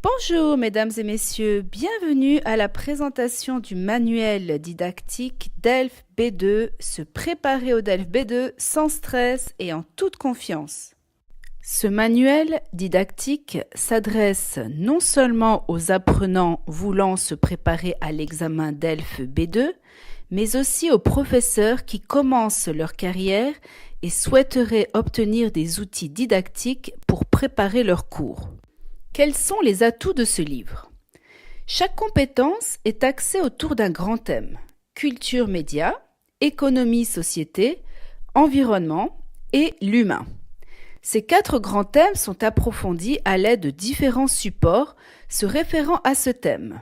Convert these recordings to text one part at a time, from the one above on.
Bonjour mesdames et messieurs, bienvenue à la présentation du manuel didactique DELF B2, se préparer au DELF B2 sans stress et en toute confiance. Ce manuel didactique s'adresse non seulement aux apprenants voulant se préparer à l'examen DELF B2, mais aussi aux professeurs qui commencent leur carrière et souhaiteraient obtenir des outils didactiques pour préparer leurs cours. Quels sont les atouts de ce livre? Chaque compétence est axée autour d'un grand thème: culture média, économie société, environnement et l'humain. Ces 4 grands thèmes sont approfondis à l'aide de différents supports se référant à ce thème.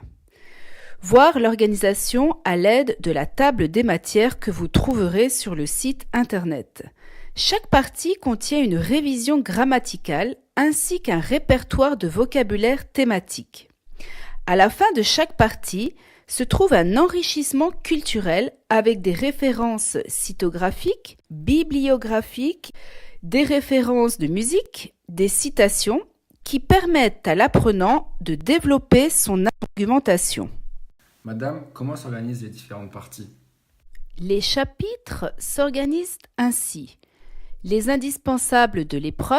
Voir l'organisation à l'aide de la table des matières que vous trouverez sur le site internet. Chaque partie contient une révision grammaticale ainsi qu'un répertoire de vocabulaire thématique. À la fin de chaque partie se trouve un enrichissement culturel avec des références cytographiques, bibliographiques, des références de musique, des citations qui permettent à l'apprenant de développer son argumentation. Madame, comment s'organisent les différentes parties? Les chapitres s'organisent ainsi. Les indispensables de l'épreuve,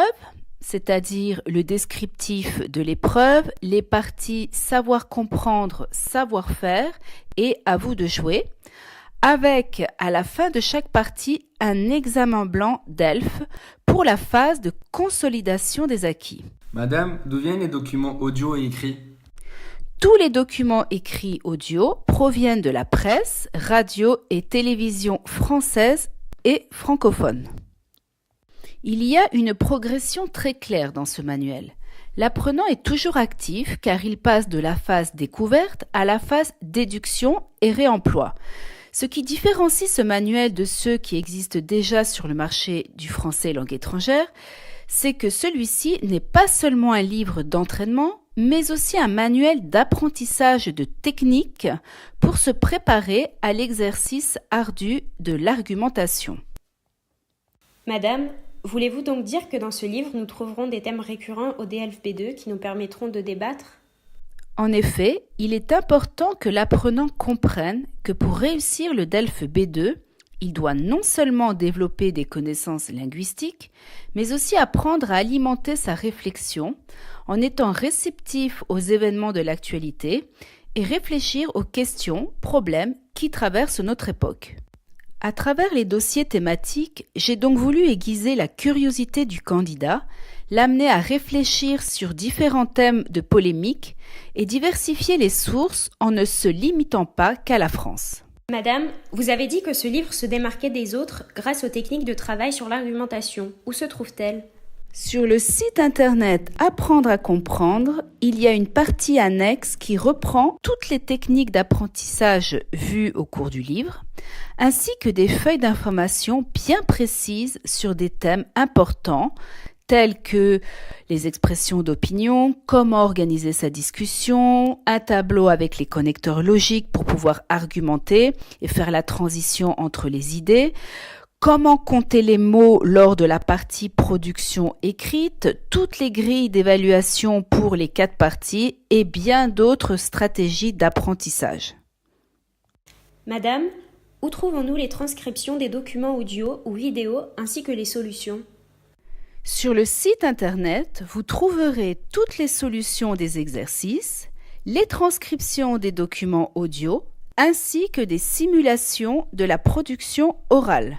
c'est-à-dire le descriptif de l'épreuve, les parties savoir comprendre, savoir faire et à vous de jouer, avec à la fin de chaque partie un examen blanc DELF pour la phase de consolidation des acquis. Madame, d'où viennent les documents audio et écrits? Tous les documents écrits audio proviennent de la presse, radio et télévision française et francophone. Il y a une progression très claire dans ce manuel. L'apprenant est toujours actif car il passe de la phase découverte à la phase déduction et réemploi. Ce qui différencie ce manuel de ceux qui existent déjà sur le marché du français langue étrangère, c'est que celui-ci n'est pas seulement un livre d'entraînement, mais aussi un manuel d'apprentissage de techniques pour se préparer à l'exercice ardu de l'argumentation. Madame, voulez-vous donc dire que dans ce livre, nous trouverons des thèmes récurrents au DELF B2 qui nous permettront de débattre? En effet, il est important que l'apprenant comprenne que pour réussir le DELF B2, il doit non seulement développer des connaissances linguistiques, mais aussi apprendre à alimenter sa réflexion en étant réceptif aux événements de l'actualité et réfléchir aux questions, problèmes qui traversent notre époque. À travers les dossiers thématiques, j'ai donc voulu aiguiser la curiosité du candidat, l'amener à réfléchir sur différents thèmes de polémique et diversifier les sources en ne se limitant pas qu'à la France. Madame, vous avez dit que ce livre se démarquait des autres grâce aux techniques de travail sur l'argumentation. Où se trouve-t-elle? Sur le site internet Apprendre à comprendre, il y a une partie annexe qui reprend toutes les techniques d'apprentissage vues au cours du livre, ainsi que des feuilles d'information bien précises sur des thèmes importants tels que les expressions d'opinion, comment organiser sa discussion, un tableau avec les connecteurs logiques pour pouvoir argumenter et faire la transition entre les idées, comment compter les mots lors de la partie production écrite, toutes les grilles d'évaluation pour les 4 parties et bien d'autres stratégies d'apprentissage. Madame, où trouvons-nous les transcriptions des documents audio ou vidéo ainsi que les solutions? Sur le site internet, vous trouverez toutes les solutions des exercices, les transcriptions des documents audio, ainsi que des simulations de la production orale.